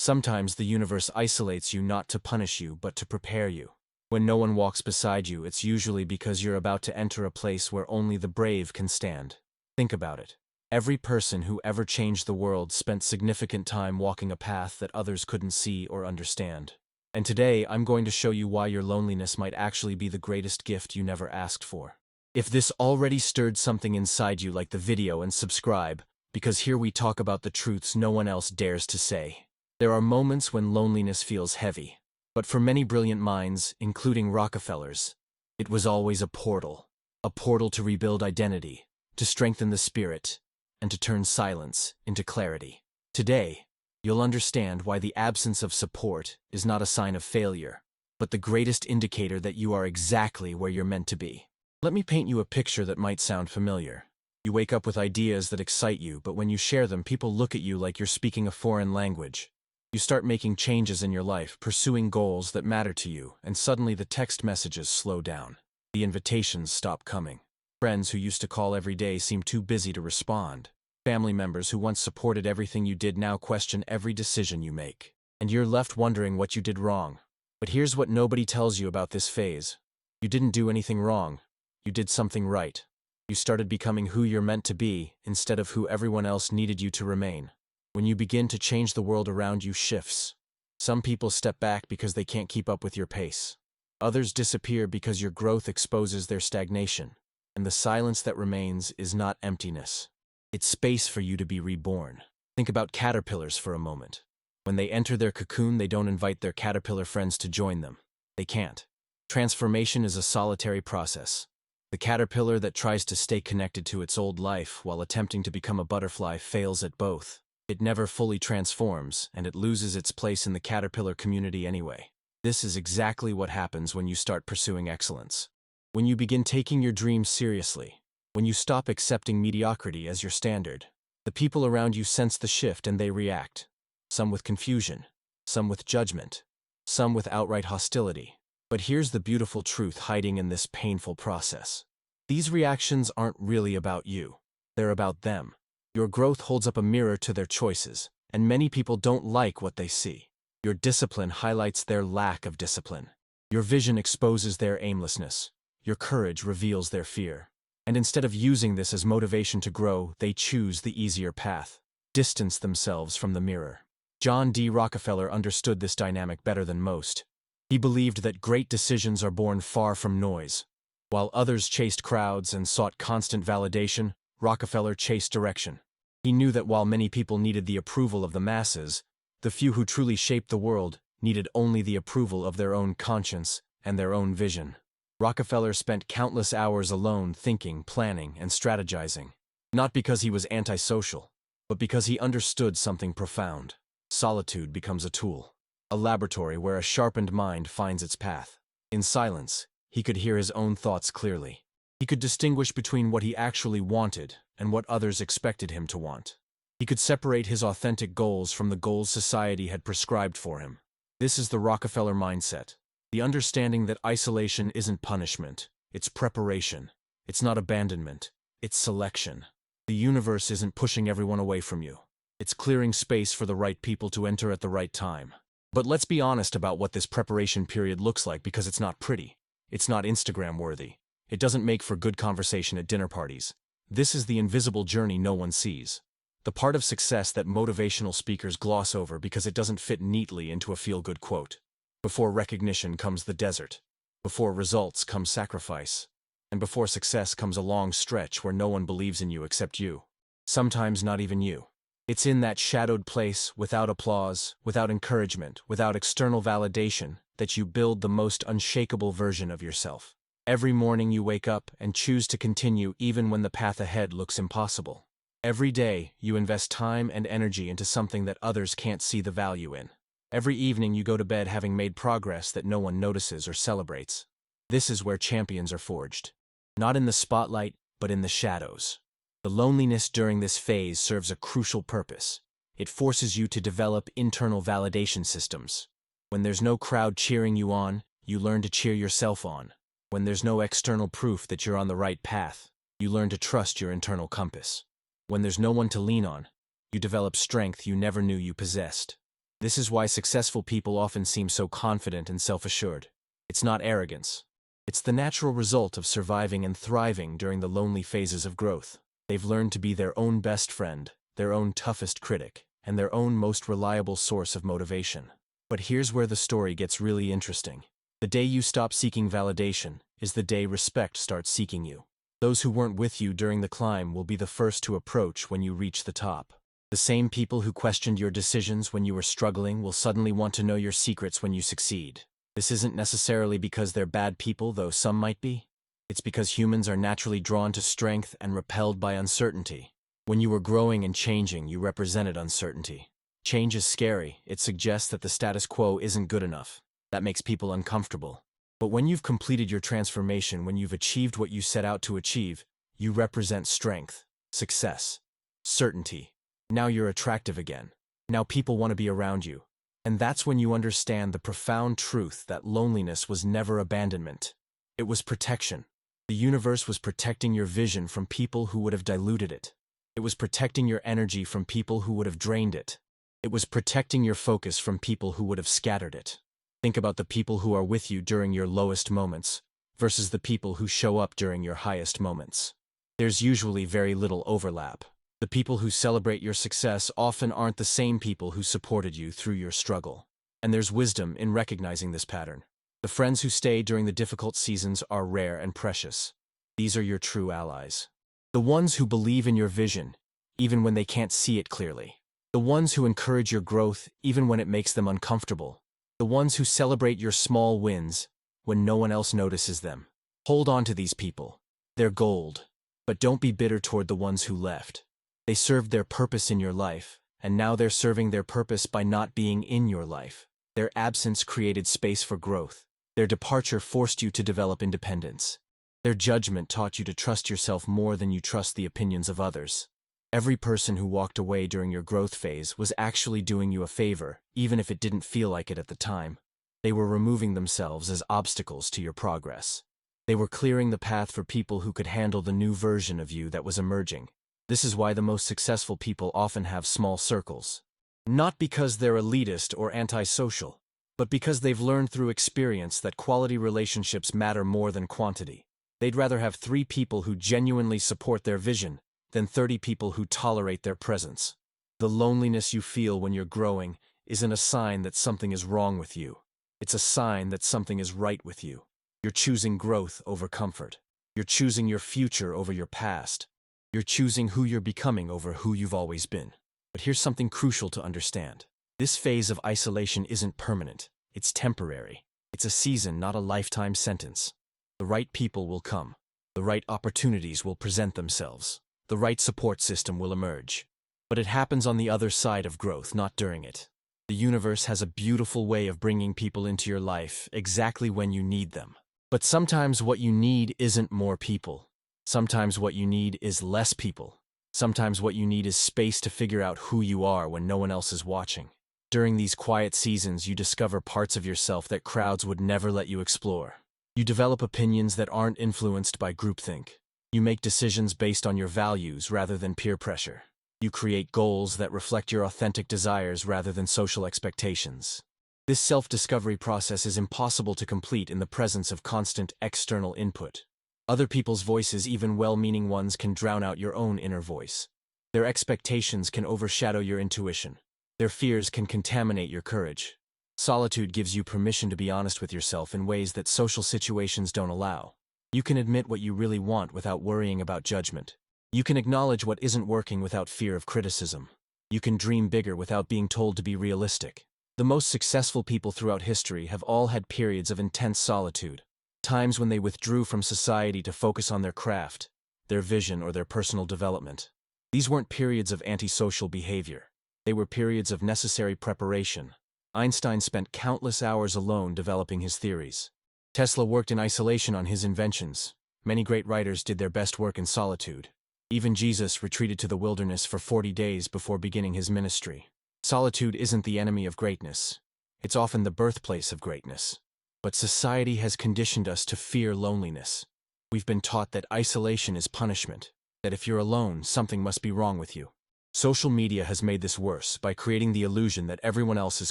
Sometimes the universe isolates you not to punish you, but to prepare you. When no one walks beside you, it's usually because you're about to enter a place where only the brave can stand. Think about it. Every person who ever changed the world spent significant time walking a path that others couldn't see or understand. And today, I'm going to show you why your loneliness might actually be the greatest gift you never asked for. If this already stirred something inside you, like the video and subscribe, because here we talk about the truths no one else dares to say. There are moments when loneliness feels heavy, but for many brilliant minds, including Rockefeller's, it was always a portal to rebuild identity, to strengthen the spirit, and to turn silence into clarity. Today, you'll understand why the absence of support is not a sign of failure, but the greatest indicator that you are exactly where you're meant to be. Let me paint you a picture that might sound familiar. You wake up with ideas that excite you, but when you share them, people look at you like you're speaking a foreign language. You start making changes in your life, pursuing goals that matter to you, and suddenly the text messages slow down. The invitations stop coming. Friends who used to call every day seem too busy to respond. Family members who once supported everything you did now question every decision you make. And you're left wondering what you did wrong. But here's what nobody tells you about this phase. You didn't do anything wrong. You did something right. You started becoming who you're meant to be, instead of who everyone else needed you to remain. When you begin to change, the world around you shifts. Some people step back because they can't keep up with your pace. Others disappear because your growth exposes their stagnation. And the silence that remains is not emptiness. It's space for you to be reborn. Think about caterpillars for a moment. When they enter their cocoon, they don't invite their caterpillar friends to join them. They can't. Transformation is a solitary process. The caterpillar that tries to stay connected to its old life while attempting to become a butterfly fails at both. It never fully transforms, and it loses its place in the caterpillar community anyway. This is exactly what happens when you start pursuing excellence. When you begin taking your dreams seriously. When you stop accepting mediocrity as your standard. The people around you sense the shift and they react. Some with confusion, some with judgment, some with outright hostility. But here's the beautiful truth hiding in this painful process. These reactions aren't really about you. They're about them. Your growth holds up a mirror to their choices, and many people don't like what they see. Your discipline highlights their lack of discipline. Your vision exposes their aimlessness. Your courage reveals their fear. And instead of using this as motivation to grow, they choose the easier path. Distance themselves from the mirror. John D. Rockefeller understood this dynamic better than most. He believed that great decisions are born far from noise. While others chased crowds and sought constant validation, Rockefeller chased direction. He knew that while many people needed the approval of the masses, the few who truly shaped the world needed only the approval of their own conscience and their own vision. Rockefeller spent countless hours alone thinking, planning, and strategizing. Not because he was antisocial, but because he understood something profound. Solitude becomes a tool. A laboratory where a sharpened mind finds its path. In silence, he could hear his own thoughts clearly. He could distinguish between what he actually wanted and what others expected him to want. He could separate his authentic goals from the goals society had prescribed for him. This is the Rockefeller mindset. The understanding that isolation isn't punishment, it's preparation. It's not abandonment, it's selection. The universe isn't pushing everyone away from you. It's clearing space for the right people to enter at the right time. But let's be honest about what this preparation period looks like, because it's not pretty. It's not Instagram-worthy. It doesn't make for good conversation at dinner parties. This is the invisible journey no one sees. The part of success that motivational speakers gloss over because it doesn't fit neatly into a feel-good quote. Before recognition comes the desert. Before results comes sacrifice. And before success comes a long stretch where no one believes in you except you. Sometimes not even you. It's in that shadowed place, without applause, without encouragement, without external validation, that you build the most unshakable version of yourself. Every morning you wake up and choose to continue even when the path ahead looks impossible. Every day you invest time and energy into something that others can't see the value in. Every evening you go to bed having made progress that no one notices or celebrates. This is where champions are forged. Not in the spotlight, but in the shadows. The loneliness during this phase serves a crucial purpose. It forces you to develop internal validation systems. When there's no crowd cheering you on, you learn to cheer yourself on. When there's no external proof that you're on the right path, you learn to trust your internal compass. When there's no one to lean on, you develop strength you never knew you possessed. This is why successful people often seem so confident and self-assured. It's not arrogance. It's the natural result of surviving and thriving during the lonely phases of growth. They've learned to be their own best friend, their own toughest critic, and their own most reliable source of motivation. But here's where the story gets really interesting. The day you stop seeking validation is the day respect starts seeking you. Those who weren't with you during the climb will be the first to approach when you reach the top. The same people who questioned your decisions when you were struggling will suddenly want to know your secrets when you succeed. This isn't necessarily because they're bad people, though some might be. It's because humans are naturally drawn to strength and repelled by uncertainty. When you were growing and changing, you represented uncertainty. Change is scary. It suggests that the status quo isn't good enough. That makes people uncomfortable. But when you've completed your transformation, when you've achieved what you set out to achieve, you represent strength, success, certainty. Now you're attractive again. Now people want to be around you. And that's when you understand the profound truth that loneliness was never abandonment. It was protection. The universe was protecting your vision from people who would have diluted it. It was protecting your energy from people who would have drained it. It was protecting your focus from people who would have scattered it. Think about the people who are with you during your lowest moments versus the people who show up during your highest moments. There's usually very little overlap. The people who celebrate your success often aren't the same people who supported you through your struggle. And there's wisdom in recognizing this pattern. The friends who stay during the difficult seasons are rare and precious. These are your true allies. The ones who believe in your vision, even when they can't see it clearly. The ones who encourage your growth, even when it makes them uncomfortable. The ones who celebrate your small wins when no one else notices them. Hold on to these people. They're gold. But don't be bitter toward the ones who left. They served their purpose in your life, and now they're serving their purpose by not being in your life. Their absence created space for growth. Their departure forced you to develop independence. Their judgment taught you to trust yourself more than you trust the opinions of others. Every person who walked away during your growth phase was actually doing you a favor, even if it didn't feel like it at the time. They were removing themselves as obstacles to your progress. They were clearing the path for people who could handle the new version of you that was emerging. This is why the most successful people often have small circles. Not because they're elitist or antisocial, but because they've learned through experience that quality relationships matter more than quantity. They'd rather have 3 people who genuinely support their vision than 30 people who tolerate their presence. The loneliness you feel when you're growing isn't a sign that something is wrong with you. It's a sign that something is right with you. You're choosing growth over comfort. You're choosing your future over your past. You're choosing who you're becoming over who you've always been. But here's something crucial to understand. This phase of isolation isn't permanent. It's temporary. It's a season, not a lifetime sentence. The right people will come. The right opportunities will present themselves. The right support system will emerge. But it happens on the other side of growth, not during it. The universe has a beautiful way of bringing people into your life exactly when you need them. But sometimes what you need isn't more people. Sometimes what you need is less people. Sometimes what you need is space to figure out who you are when no one else is watching. During these quiet seasons, you discover parts of yourself that crowds would never let you explore. You develop opinions that aren't influenced by groupthink. You make decisions based on your values rather than peer pressure. You create goals that reflect your authentic desires rather than social expectations. This self-discovery process is impossible to complete in the presence of constant external input. Other people's voices, even well-meaning ones, can drown out your own inner voice. Their expectations can overshadow your intuition. Their fears can contaminate your courage. Solitude gives you permission to be honest with yourself in ways that social situations don't allow. You can admit what you really want without worrying about judgment. You can acknowledge what isn't working without fear of criticism. You can dream bigger without being told to be realistic. The most successful people throughout history have all had periods of intense solitude. Times when they withdrew from society to focus on their craft, their vision, or their personal development. These weren't periods of antisocial behavior. They were periods of necessary preparation. Einstein spent countless hours alone developing his theories. Tesla worked in isolation on his inventions. Many great writers did their best work in solitude. Even Jesus retreated to the wilderness for 40 days before beginning his ministry. Solitude isn't the enemy of greatness. It's often the birthplace of greatness. But society has conditioned us to fear loneliness. We've been taught that isolation is punishment, that if you're alone, something must be wrong with you. Social media has made this worse by creating the illusion that everyone else is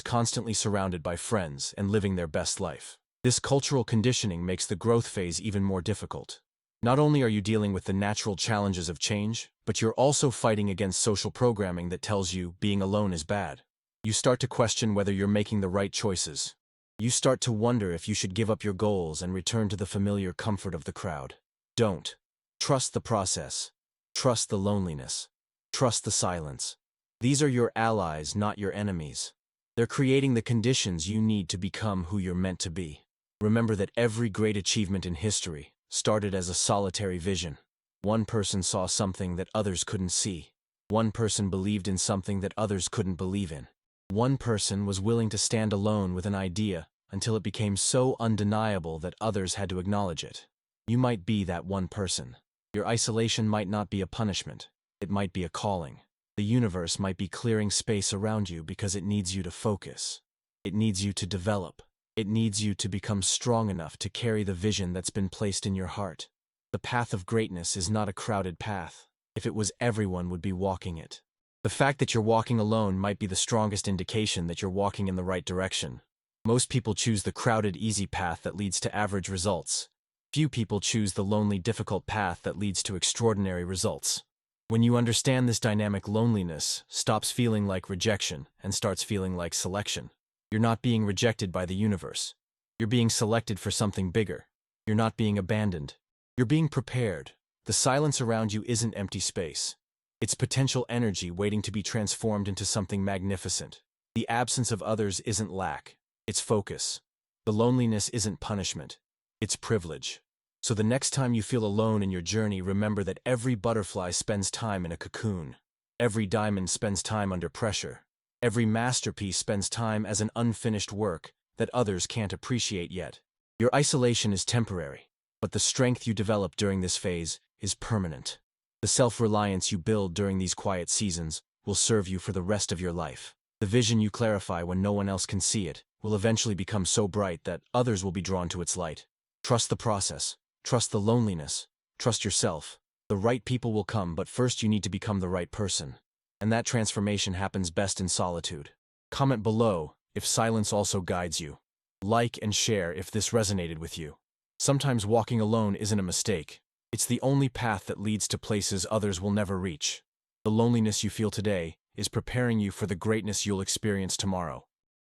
constantly surrounded by friends and living their best life. This cultural conditioning makes the growth phase even more difficult. Not only are you dealing with the natural challenges of change, but you're also fighting against social programming that tells you being alone is bad. You start to question whether you're making the right choices. You start to wonder if you should give up your goals and return to the familiar comfort of the crowd. Don't. Trust the process. Trust the loneliness. Trust the silence. These are your allies, not your enemies. They're creating the conditions you need to become who you're meant to be. Remember that every great achievement in history started as a solitary vision. One person saw something that others couldn't see. One person believed in something that others couldn't believe in. One person was willing to stand alone with an idea until it became so undeniable that others had to acknowledge it. You might be that one person. Your isolation might not be a punishment. It might be a calling. The universe might be clearing space around you because it needs you to focus. It needs you to develop. It needs you to become strong enough to carry the vision that's been placed in your heart. The path of greatness is not a crowded path. If it was, everyone would be walking it. The fact that you're walking alone might be the strongest indication that you're walking in the right direction. Most people choose the crowded, easy path that leads to average results. Few people choose the lonely, difficult path that leads to extraordinary results. When you understand this dynamic, loneliness stops feeling like rejection and starts feeling like selection. You're not being rejected by the universe. You're being selected for something bigger. You're not being abandoned. You're being prepared. The silence around you isn't empty space. It's potential energy waiting to be transformed into something magnificent. The absence of others isn't lack. It's focus. The loneliness isn't punishment. It's privilege. So the next time you feel alone in your journey, remember that every butterfly spends time in a cocoon. Every diamond spends time under pressure. Every masterpiece spends time as an unfinished work that others can't appreciate yet. Your isolation is temporary, but the strength you develop during this phase is permanent. The self-reliance you build during these quiet seasons will serve you for the rest of your life. The vision you clarify when no one else can see it will eventually become so bright that others will be drawn to its light. Trust the process. Trust the loneliness. Trust yourself. The right people will come, but first you need to become the right person. And that transformation happens best in solitude. Comment below if silence also guides you. Like and share if this resonated with you. Sometimes walking alone isn't a mistake. It's the only path that leads to places others will never reach. The loneliness you feel today is preparing you for the greatness you'll experience tomorrow.